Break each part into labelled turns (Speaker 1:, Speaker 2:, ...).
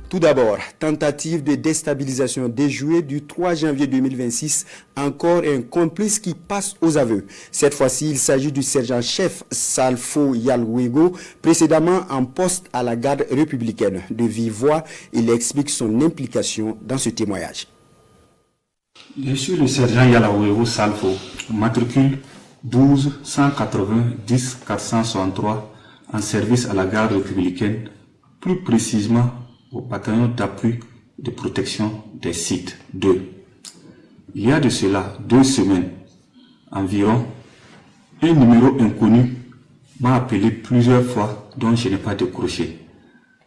Speaker 1: Tout d'abord, tentative de déstabilisation déjouée du 3 janvier 2026, encore un complice qui passe aux aveux. Cette fois-ci, il s'agit du sergent-chef Salfo Yalwego, précédemment en poste à la garde républicaine. De vive voix, il explique son implication dans ce témoignage.
Speaker 2: Je suis le sergent Yalwego Salfo, matricule 12 180 10 463, en service à la garde républicaine, plus précisément au bataillon d'appui de protection des sites 2. Il y a de cela 2 semaines environ, un numéro inconnu m'a appelé plusieurs fois dont je n'ai pas décroché.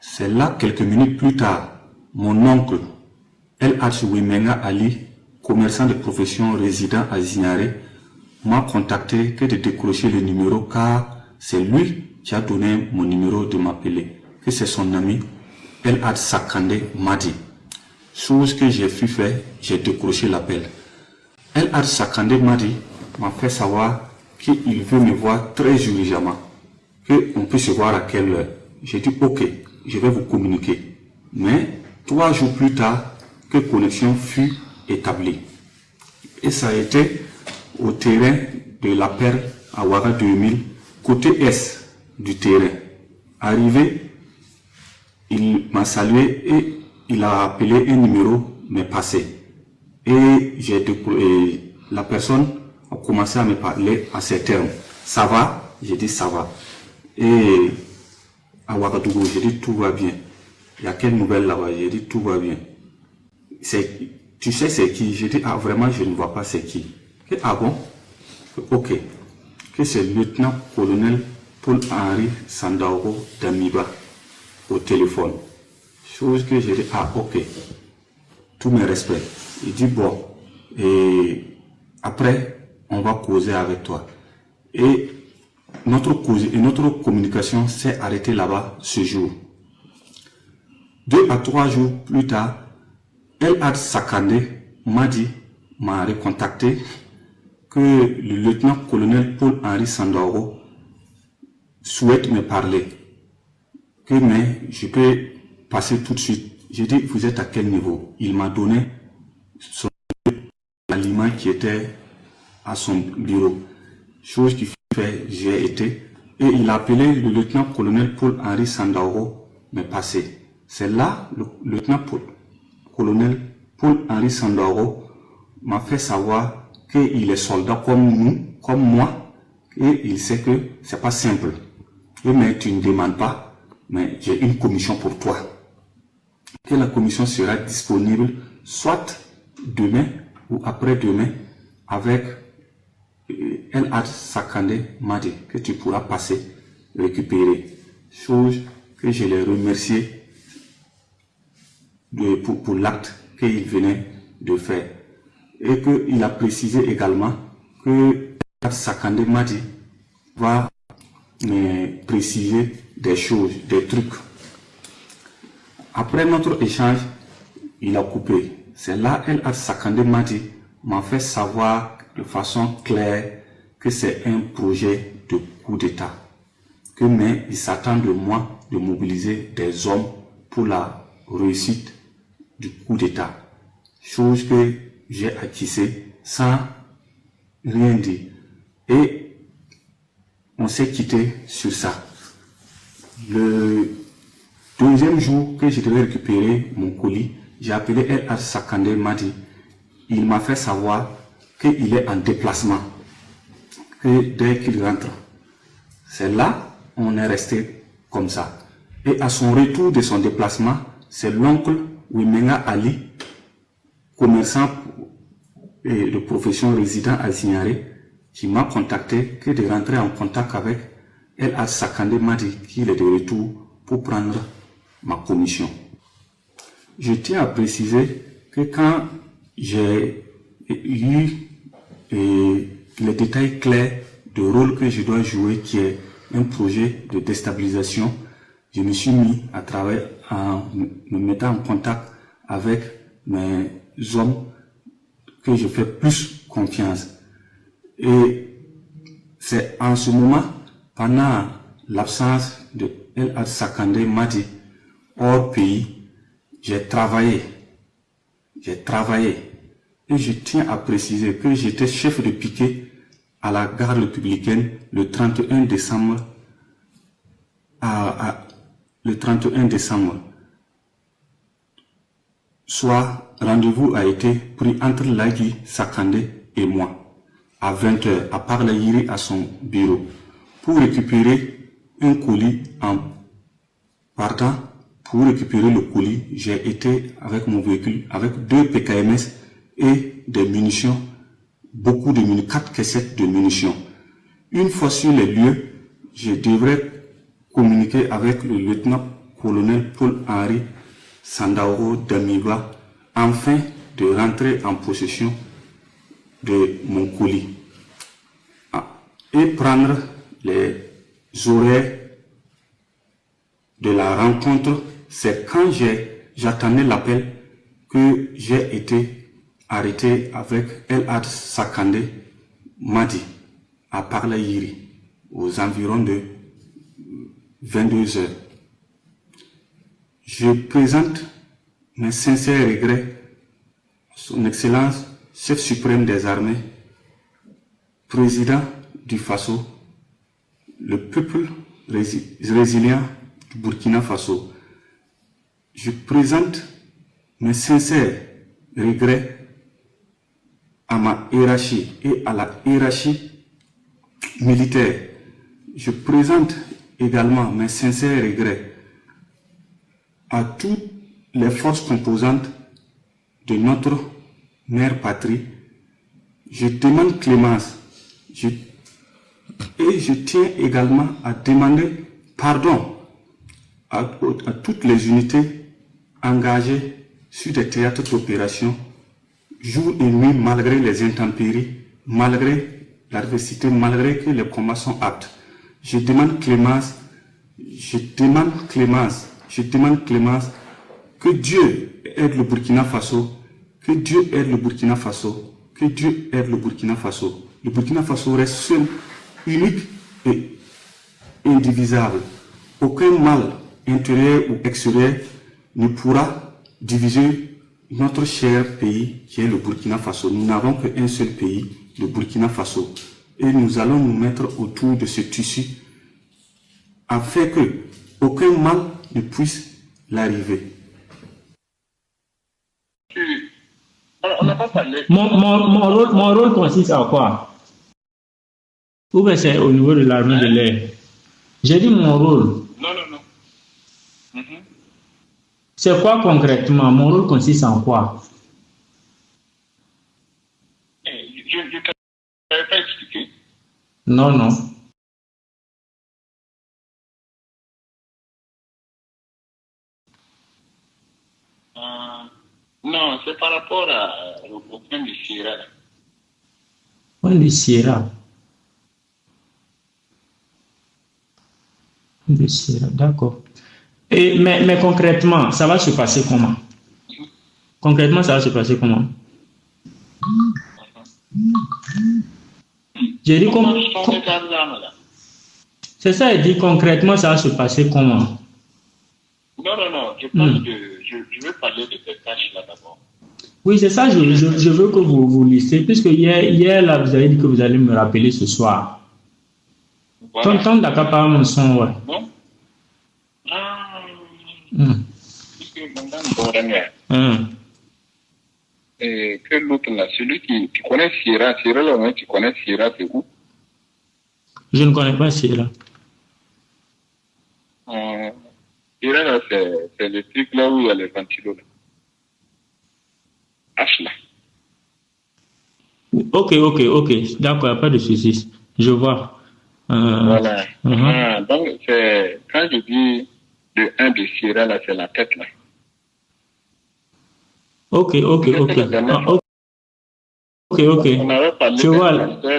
Speaker 2: C'est là, quelques minutes plus tard, mon oncle El Wimenga Ali, commerçant de profession résident à Zignaré, m'a contacté que de décrocher le numéro car c'est lui qui a donné mon numéro de m'appeler, que c'est son ami El Sakande m'a dit. Chose que j'ai pu faire, j'ai décroché l'appel. El Sakande m'a fait savoir qu'il veut me voir très urgemment, qu'on peut se voir à quelle heure. J'ai dit ok, je vais vous communiquer. Mais 3 jours plus tard, que connexion fut établie. Et ça a été au terrain de la Perle à Ouaga 2000, côté est du terrain. Arrivé, il m'a salué et il a appelé un numéro, mais passé. Et la personne a commencé à me parler à ces termes. Ça va? J'ai dit ça va. Et à Ouagadougou, j'ai dit tout va bien. Il y a quelle nouvelle là-bas? J'ai dit tout va bien. Tu sais c'est qui? J'ai dit ah vraiment je ne vois pas c'est qui. Et, ah bon? Ok. Que c'est le lieutenant-colonel Paul-Henri Sandaogo d'Amiba au téléphone. Chose que j'ai dit, ah ok, tous mes respects. Il dit bon, et après on va causer avec toi. Et notre communication s'est arrêtée là-bas ce jour. 2 à 3 jours plus tard, El Sakande m'a recontacté que le lieutenant-colonel Paul-Henri Sandaogo souhaite me parler. Mais je peux passer tout de suite. J'ai dit, vous êtes à quel niveau? Il m'a donné l'aliment qui était à son bureau. Chose qui fait, j'ai été. Et il a appelé le lieutenant-colonel Paul-Henri Sandaogo me passer. C'est là, le lieutenant-colonel Paul-Henri Sandaogo m'a fait savoir qu'il est soldat comme nous, comme moi, et il sait que c'est pas simple. Mais tu ne demandes pas, mais j'ai une commission pour toi. Que la commission sera disponible soit demain ou après-demain avec El Sakande m'a dit que tu pourras passer récupérer. Chose que je l'ai remercié pour l'acte qu'il venait de faire. Et qu'il a précisé également que El Sakande m'a dit va me préciser des choses, des trucs. Après notre échange, il a coupé. C'est là El Sakande m'a fait savoir de façon claire que c'est un projet de coup d'État. Mais il s'attend de moi de mobiliser des hommes pour la réussite du coup d'État. Chose que j'ai acquissée sans rien dire. Et on s'est quitté sur ça. Le deuxième jour que je devais récupérer mon colis, j'ai appelé El Sakande Madi. Il m'a fait savoir qu'il est en déplacement, que dès qu'il rentre. C'est là, on est resté comme ça. Et à son retour de son déplacement, c'est l'oncle Wimenga Ali, commerçant et de profession résident à Zignaré, qui m'a contacté que de rentrer en contact avec El Sakande Madi, qu'il est de retour pour prendre ma commission. Je tiens à préciser que quand j'ai eu les détails clairs du rôle que je dois jouer, qui est un projet de déstabilisation, je me suis mis à travailler en me mettant en contact avec mes hommes que je fais plus confiance. Et c'est en ce moment, pendant l'absence de El Sakande Madi hors pays, j'ai travaillé. Et je tiens à préciser que j'étais chef de piquet à la gare républicaine le 31 décembre. Le 31 décembre. Soit rendez-vous a été pris entre Lagui Sakandé et moi à 20h à Parlayiri à son bureau pour récupérer un colis. En partant pour récupérer le colis, j'ai été avec mon véhicule avec 2 PKMS et des munitions, beaucoup de munitions, 4 caissettes de munitions. Une fois sur les lieux, je devrais communiquer avec le lieutenant-colonel Paul-Henri Sandaoro Damiba afin de rentrer en possession de mon colis et prendre les horaires de la rencontre. C'est quand j'attendais l'appel que j'ai été arrêté avec El Had Sakandé Madi à Parlayiri aux environs de 22h. Je présente mes sincères regrets à Son Excellence, chef suprême des armées, président du Faso, le peuple résilient du Burkina Faso. Je présente mes sincères regrets à ma hiérarchie et à la hiérarchie militaire. Je présente également mes sincères regrets à toutes les forces composantes de notre mère patrie. Je demande clémence et je tiens également à demander pardon à toutes les unités engagées sur des théâtres d'opération jour et nuit, malgré les intempéries, malgré l'adversité, malgré que les combats sont aptes. Je demande clémence, que Dieu aide le Burkina Faso, que Dieu aide le Burkina Faso, que Dieu aide le Burkina Faso. Le Burkina Faso reste seul, unique et indivisible. Aucun mal intérieur ou extérieur ne pourra diviser notre cher pays qui est le Burkina Faso. Nous n'avons qu'un seul pays, le Burkina Faso. Et nous allons nous mettre autour de ce tissu afin que aucun mal ne puisse l'arriver.
Speaker 3: On n'a pas parlé.
Speaker 4: Mon rôle consiste à quoi? Ou bien c'est au niveau de l'armée de l'air? J'ai dit mon rôle.
Speaker 3: Non.
Speaker 4: C'est quoi concrètement? Mon rôle consiste en quoi?
Speaker 3: Je ne t'avais pas expliqué.
Speaker 4: Non.
Speaker 3: Non, c'est par rapport au point du Sierra.
Speaker 4: Point du Sierra. De Sierra, d'accord. Mais concrètement, ça va se passer comment? J'ai dit comment? C'est ça, il dit concrètement, ça va se passer comment?
Speaker 3: Non. Je pense que je veux parler de tes tâches là d'abord.
Speaker 4: Oui, c'est ça, je veux que vous listez, puisque hier là, vous avez dit que vous allez me rappeler ce soir.
Speaker 3: Voilà.
Speaker 4: Tonton Dakapa, mon son, ouais.
Speaker 3: Bon. Puisque et que l'autre là, celui qui tu connais Sierra là, tu connais Sierra, c'est où?
Speaker 4: Je ne connais pas Sierra.
Speaker 3: Sierra là, c'est le truc là où il y a les ventilos là. H là.
Speaker 4: Ok, d'accord, pas de soucis. Je vois.
Speaker 3: Voilà. Donc, c'est, quand je dis le 1 de Sierra, là, c'est la tête, là.
Speaker 4: Ok.
Speaker 3: On avait parlé
Speaker 4: Je vois.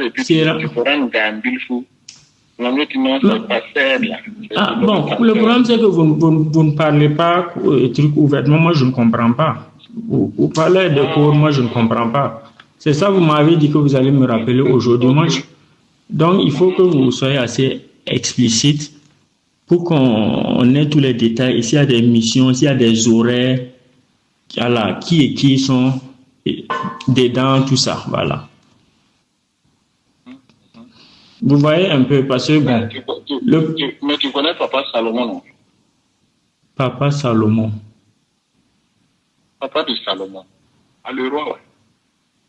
Speaker 3: et puis
Speaker 4: Sierra.
Speaker 3: tu pourras nous gagner fou. Non, c'est pas faire, là.
Speaker 4: Bon, le problème, c'est que vous ne parlez pas truc ouvertement. Moi, je ne comprends pas. Vous parlez de cours, moi, je ne comprends pas. C'est ça, vous m'avez dit que vous allez me rappeler aujourd'hui. Donc, il faut que vous soyez assez explicite pour qu'on ait tous les détails. S'il y a des missions, s'il y a des horaires, voilà, qui et qui sont dedans, tout ça, voilà. Vous voyez un peu, parce que bon,
Speaker 3: Mais tu connais Papa Salomon, non?
Speaker 4: Papa Salomon.
Speaker 3: Papa de Salomon. À le roi, ouais.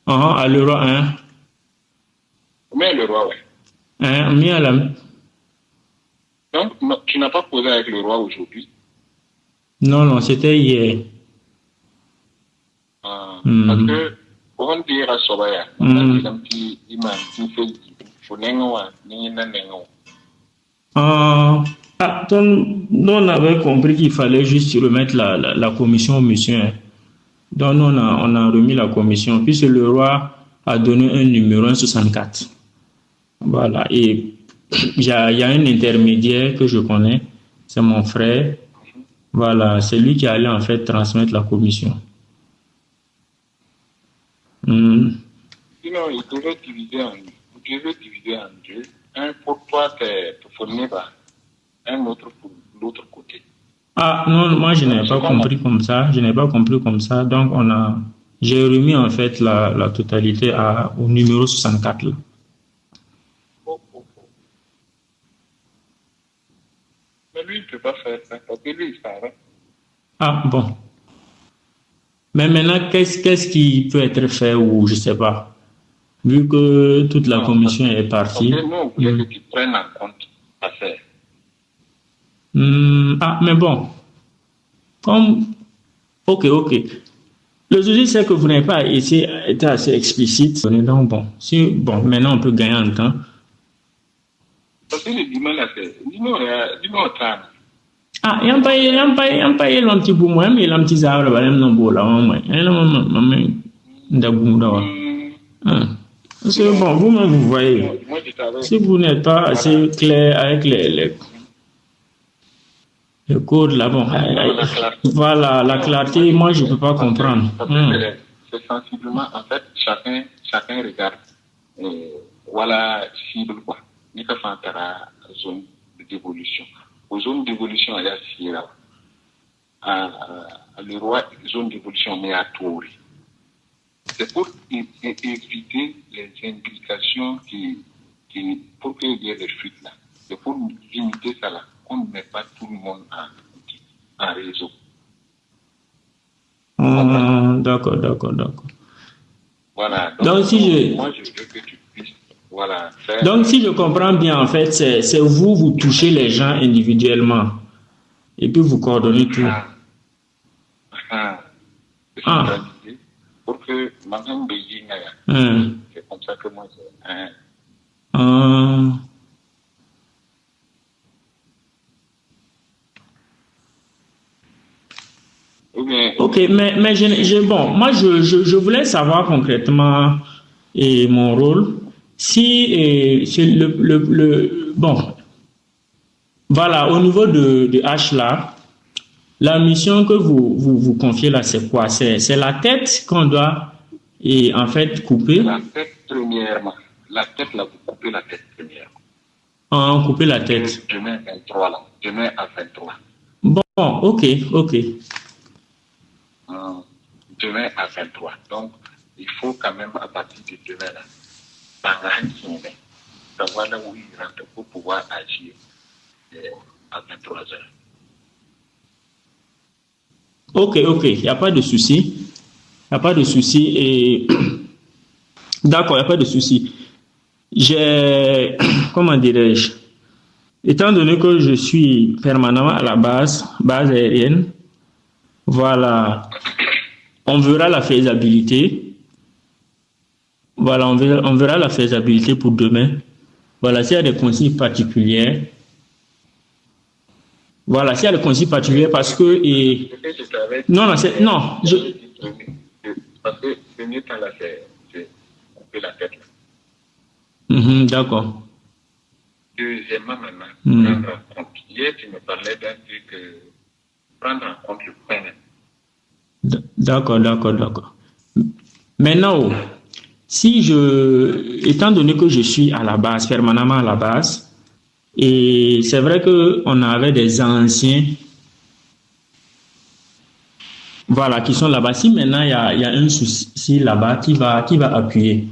Speaker 4: À le roi, hein?
Speaker 3: Mais le roi, ouais.
Speaker 4: Hein, mis à la...
Speaker 3: Donc, tu n'as pas posé avec le roi aujourd'hui?
Speaker 4: Non, c'était hier.
Speaker 3: Parce que, on dit à Sobaya, il
Speaker 4: on avait compris qu'il fallait juste remettre la commission au monsieur. Hein. Donc, on a remis la commission, puisque le roi a donné un numéro 164. Voilà. Et il y a un intermédiaire que je connais, c'est mon frère. Voilà, c'est lui qui allait en fait transmettre la commission.
Speaker 3: Sinon, il devait diviser en deux. Un pour toi, pour fournir un autre pour l'autre côté.
Speaker 4: Ah non, moi je n'ai pas compris comme ça. Donc j'ai remis en fait la totalité au numéro 64 là.
Speaker 3: Mais lui, il ne peut pas faire ça, parce que lui, il s'arrête.
Speaker 4: Ah bon. Mais maintenant, qu'est-ce qui peut être fait ou je ne sais pas, vu que toute la commission est partie.
Speaker 3: Parce que nous, on voulait que tu prennes en compte l'affaire.
Speaker 4: Mais bon. Ok. Le souci, c'est que vous n'avez pas été assez explicite. Donc bon, maintenant on peut gagner en temps.
Speaker 3: Parce que le dimanche, là, c'est dis-moi au temps.
Speaker 4: Il y a un paye l'anti bout moi, mais l'anti zara le balem non beau là, moi. C'est bon, vous-même vous voyez. Si vous n'êtes pas assez clair avec les codes là, bon, voilà, la clarté, moi je ne peux pas comprendre.
Speaker 3: C'est sensiblement, en fait, chacun regarde, voilà, cible quoi. Ni ka fantara zone d'évolution. Aux zones d'évolution, il y a Sierra. Le roi, zone d'évolution, mais à Touri. C'est pour éviter les implications pour qu'il y ait des fuites là. C'est pour limiter ça là. On ne met pas tout le monde en réseau.
Speaker 4: D'accord.
Speaker 3: Voilà.
Speaker 4: Donc
Speaker 3: moi, je veux que tu puisses, voilà.
Speaker 4: Donc, si je comprends bien, en fait, c'est vous touchez les gens individuellement. Et puis, vous coordonnez tout.
Speaker 3: Pour que Mme Beijing, c'est comme ça que moi,
Speaker 4: Ok, mais moi, je voulais savoir concrètement mon rôle. Si c'est voilà, au niveau de H là, la mission que vous confiez là, c'est quoi? C'est la tête qu'on doit en fait couper.
Speaker 3: La tête premièrement. La tête là, vous coupez la tête premièrement.
Speaker 4: Couper la tête.
Speaker 3: Demain 23 là. Demain à 23.
Speaker 4: Bon, ok.
Speaker 3: Demain à 23. Donc, il faut quand même à partir de demain là, savoir là où il rentre pour pouvoir agir à 23 heures.
Speaker 4: Ok, il n'y a pas de souci. Et d'accord, il n'y a pas de souci. Comment dirais-je, étant donné que je suis permanemment à la base aérienne, voilà, on verra la faisabilité. Voilà, on verra la faisabilité pour demain. Voilà, s'il y a des consignes particulières. Voilà, s'il y a des consignes particulières parce que... Non.
Speaker 3: Parce que le mieux temps là, c'est couper la tête.
Speaker 4: D'accord.
Speaker 3: Deuxièmement, maintenant, prendre en compte. Hier, tu me parlais d'un truc, prendre en compte le point.
Speaker 4: D'accord. Maintenant, étant donné que je suis à la base, permanemment à la base, et c'est vrai qu'on avait des anciens. Voilà, qui sont là-bas. Si maintenant il y a un souci là-bas, qui va appuyer?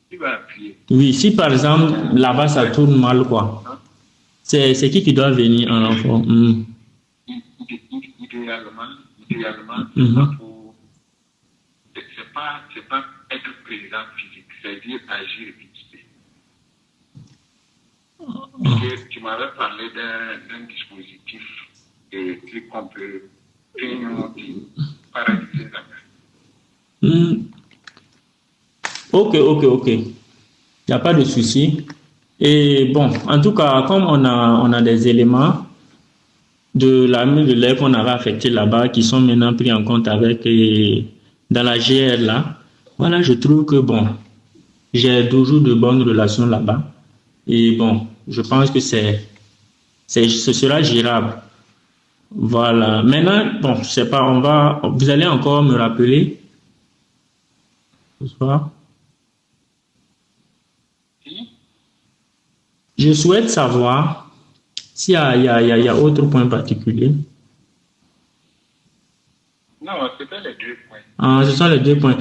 Speaker 3: Qui va appuyer?
Speaker 4: Oui, si par exemple là-bas ça tourne mal, quoi. C'est qui doit venir en renfort?
Speaker 3: Idéalement,
Speaker 4: Mhm.
Speaker 3: c'est pas être présent physique, c'est-à-dire agir et visiter. Parce que tu m'avais parlé d'un dispositif qu'on peut paralyser la main.
Speaker 4: Ok. Il n'y a pas de souci. Et bon, en tout cas, comme on a des éléments de l'armée de l'air qu'on avait affecté là-bas qui sont maintenant pris en compte avec dans la GR là, voilà, je trouve que bon, j'ai toujours de bonnes relations là-bas. Et bon, je pense que ce sera gérable. Voilà. Maintenant, bon, je sais pas, vous allez encore me rappeler ce soir. Je souhaite savoir s'il y a autre point particulier.
Speaker 3: Non, c'était les 2 points.
Speaker 4: Ah, ce sont les 2 points.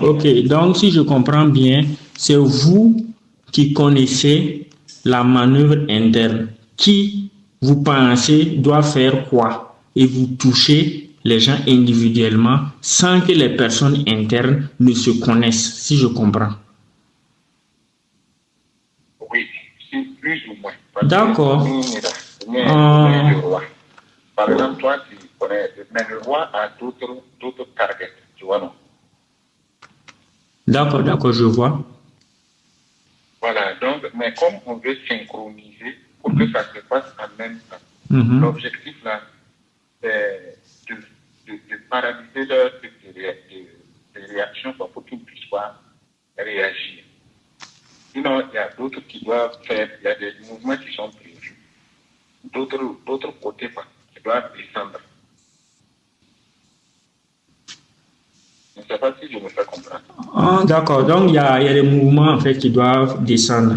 Speaker 4: Ok, donc si je comprends bien, c'est vous qui connaissez la manœuvre interne. Qui, vous pensez, doit faire quoi? Et vous touchez les gens individuellement sans que les personnes internes ne se connaissent, si je comprends.
Speaker 3: Oui, c'est plus ou moins.
Speaker 4: D'accord.
Speaker 3: Par exemple, toi, tu connais, mais le roi a d'autres targets, tu vois, non?
Speaker 4: D'accord, je vois.
Speaker 3: Voilà, donc, mais comme on veut synchroniser pour que ça se passe en même temps, l'objectif là, c'est de paralyser leur truc de réaction pour qu'ils ne puissent pas réagir. Sinon, il y a d'autres qui doivent faire, il y a des mouvements qui sont prévus. D'autres côtés, qui doivent descendre. Je ne sais pas si je me fais comprendre.
Speaker 4: Ah, d'accord, donc il y a des mouvements en fait qui doivent descendre.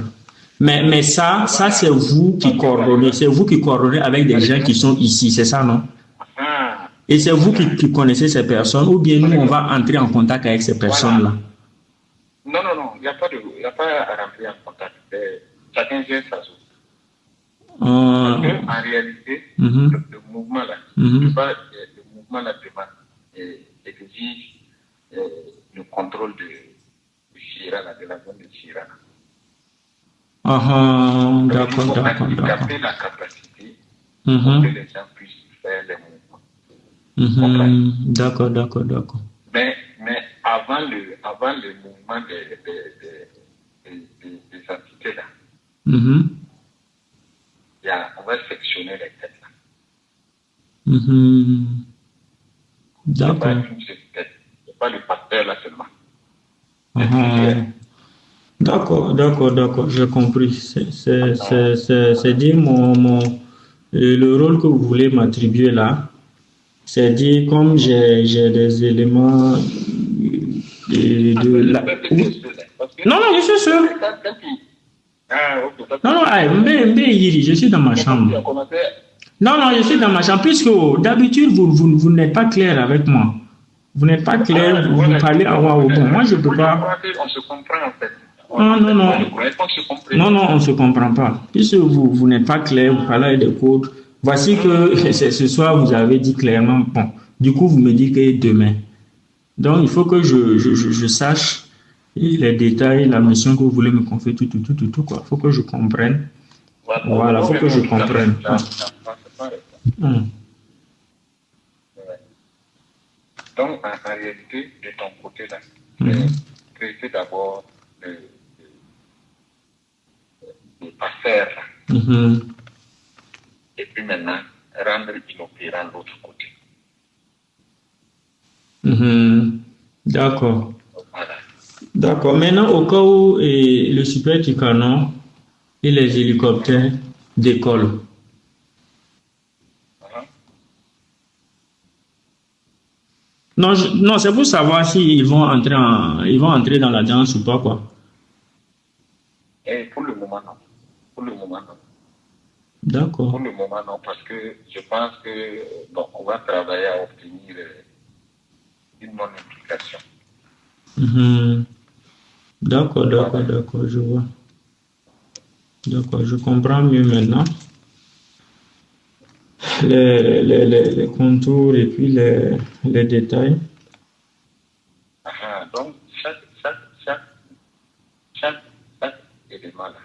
Speaker 4: Mais ça c'est vous qui coordonnez. C'est vous qui coordonnez avec des gens qui sont ici, c'est ça, non? Et c'est vous qui connaissez ces personnes ou bien nous, on va entrer en contact avec ces personnes-là?
Speaker 3: Non, il n'y a pas à rentrer en contact. Chacun gère sa zone. Parce qu'en réalité, le mouvement-là, le mouvement-là exige le contrôle de Chirana, de la zone de Chirana.
Speaker 4: D'accord.
Speaker 3: Il faut handicaper la capacité pour que les gens puissent faire les mouvements.
Speaker 4: D'accord.
Speaker 3: Mais avant le mouvement des entités là, on va sectionner les têtes là.
Speaker 4: D'accord.
Speaker 3: C'est pas le facteur là seulement.
Speaker 4: D'accord, j'ai compris. C'est dire le rôle que vous voulez m'attribuer là, c'est dire comme j'ai des éléments de la... Non, je suis sûr. Non, je suis dans ma chambre. Non, je suis dans ma chambre, puisque d'habitude, vous n'êtes pas clair avec moi. Vous n'êtes pas clair, vous parlez à voix haute. Bon, moi, je ne peux pas...
Speaker 3: On se comprend en fait.
Speaker 4: Non, on ne se comprend pas. Puisque vous n'êtes pas clair, vous parlez avec des codes. Voici que ce soir, vous avez dit clairement, bon, du coup, vous me dites que demain. Donc, il faut que je sache les détails, la mission que vous voulez me confier, tout, quoi. Il faut que je comprenne. Voilà, il faut que je comprenne.
Speaker 3: Donc, en réalité, de ton côté, là, traiter d'abord le passer, et puis maintenant, rendre inopérant l'autre côté.
Speaker 4: D'accord.
Speaker 3: Voilà.
Speaker 4: D'accord. Maintenant, au cas où le Super Tucano et les hélicoptères décollent, non, c'est pour savoir s'ils vont entrer dans la danse ou pas, quoi.
Speaker 3: Et pour le moment, non.
Speaker 4: D'accord.
Speaker 3: Pour le moment, non, parce que je pense que bon, on va travailler à obtenir une bonne implication.
Speaker 4: Mhm. D'accord,
Speaker 3: Voilà.
Speaker 4: je vois. D'accord, je comprends mieux maintenant. Les contours et puis les détails.
Speaker 3: Donc, chaque élément là,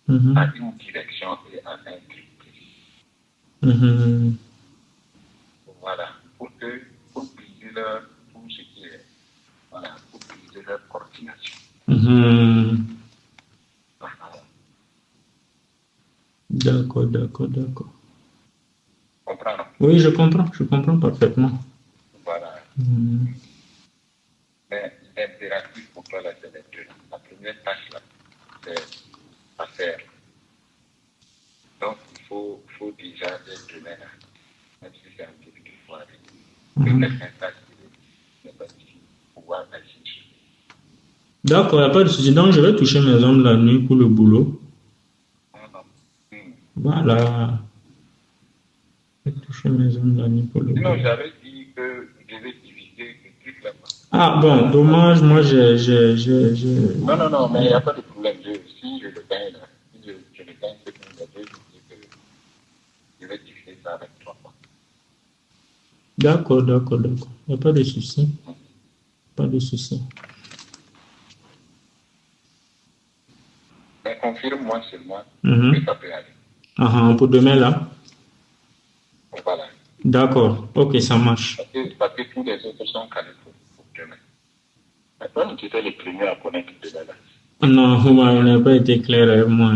Speaker 4: Mhm.
Speaker 3: a une direction et a un but précis.
Speaker 4: Mhm.
Speaker 3: Voilà. Pour briser tout ce qui est, voilà, pour briser leur coordination.
Speaker 4: Mhm.
Speaker 3: Voilà.
Speaker 4: D'accord.
Speaker 3: Comprendre.
Speaker 4: Oui, je comprends parfaitement.
Speaker 3: Voilà.
Speaker 4: Mhm.
Speaker 3: Mais l'impératif pour toi, là, c'est les deux. La première tâche, là, c'est à faire. Donc, il faut déjà les donner là, même si c'est un petit peu foiré. Que
Speaker 4: Mhm.
Speaker 3: quelqu'un sache qu'il n'est pas ici pour pouvoir agir.
Speaker 4: D'accord, il n'y a pas de souci. Donc, je vais toucher mes hommes la nuit pour le boulot.
Speaker 3: Non.
Speaker 4: Voilà. Je vais toucher mes hommes la nuit pour le
Speaker 3: Sinon,
Speaker 4: boulot.
Speaker 3: j'avais dit que je devais diviser le truc là-bas.
Speaker 4: Ah bon, dommage, moi
Speaker 3: Non, mais il n'y a pas de problème. Si je le gagne là, si je le gagne, c'est que je que je vais diviser ça avec toi.
Speaker 4: D'accord. Il n'y a pas de souci. Pas de souci.
Speaker 3: Mais confirme-moi seulement
Speaker 4: Mhm.
Speaker 3: que ça peut aller.
Speaker 4: Pour demain là.
Speaker 3: Voilà.
Speaker 4: D'accord. Ok, ça marche.
Speaker 3: Parce que tous les autres sont calés pour demain. Mais toi, tu étais le premier à connaître demain là.
Speaker 4: Non, vous n'avez pas été clair avec moi.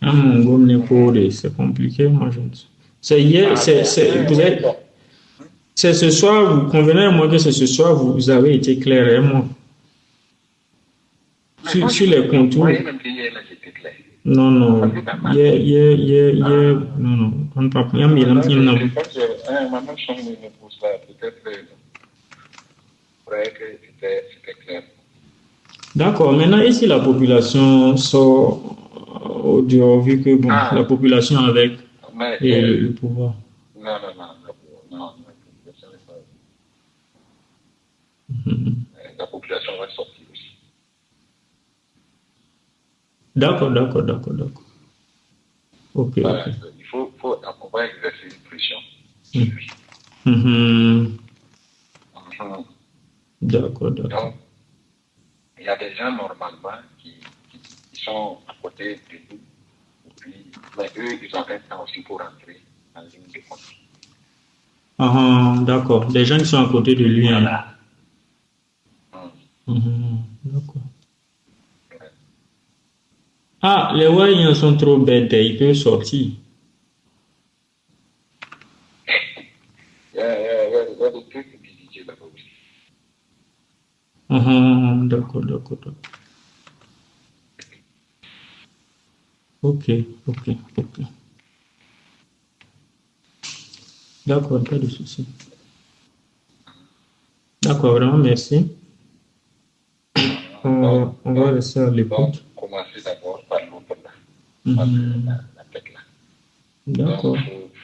Speaker 4: Mon gomme n'est pas c'est compliqué, moi je ne sais. C'est hier, c'est ce soir, vous convenez à moi que c'est ce soir, vous avez été clair avec moi. Sur les contours.
Speaker 3: Moi, même hier, là, j'étais clair.
Speaker 4: Non. Non. On ne peut pas. Il y a un petit
Speaker 3: Maman, je me pousse là, peut-être que c'était clair.
Speaker 4: D'accord. Maintenant, et si la population sort au dehors, vu que bon, la population avec le pouvoir.
Speaker 3: Non. La population va sortir aussi.
Speaker 4: D'accord. Ok.
Speaker 3: Voilà, on va exercer une pression.
Speaker 4: D'accord.
Speaker 3: Donc, il y a des gens normalement qui sont à côté de nous, mais eux, ils ont un temps aussi pour rentrer en ligne de compte.
Speaker 4: D'accord. Les gens qui sont à côté de lui.
Speaker 3: Voilà.
Speaker 4: D'accord. Les Wayans sont trop bêtes, ils peuvent sortir.
Speaker 3: Il y a des trucs difficiles là-bas aussi.
Speaker 4: D'accord. Ok. D'accord, pas de souci. D'accord, vraiment, merci. On va rester à l'écoute.
Speaker 3: Commencer d'abord par l'autre là. La tête là.
Speaker 4: D'accord.
Speaker 3: Donc,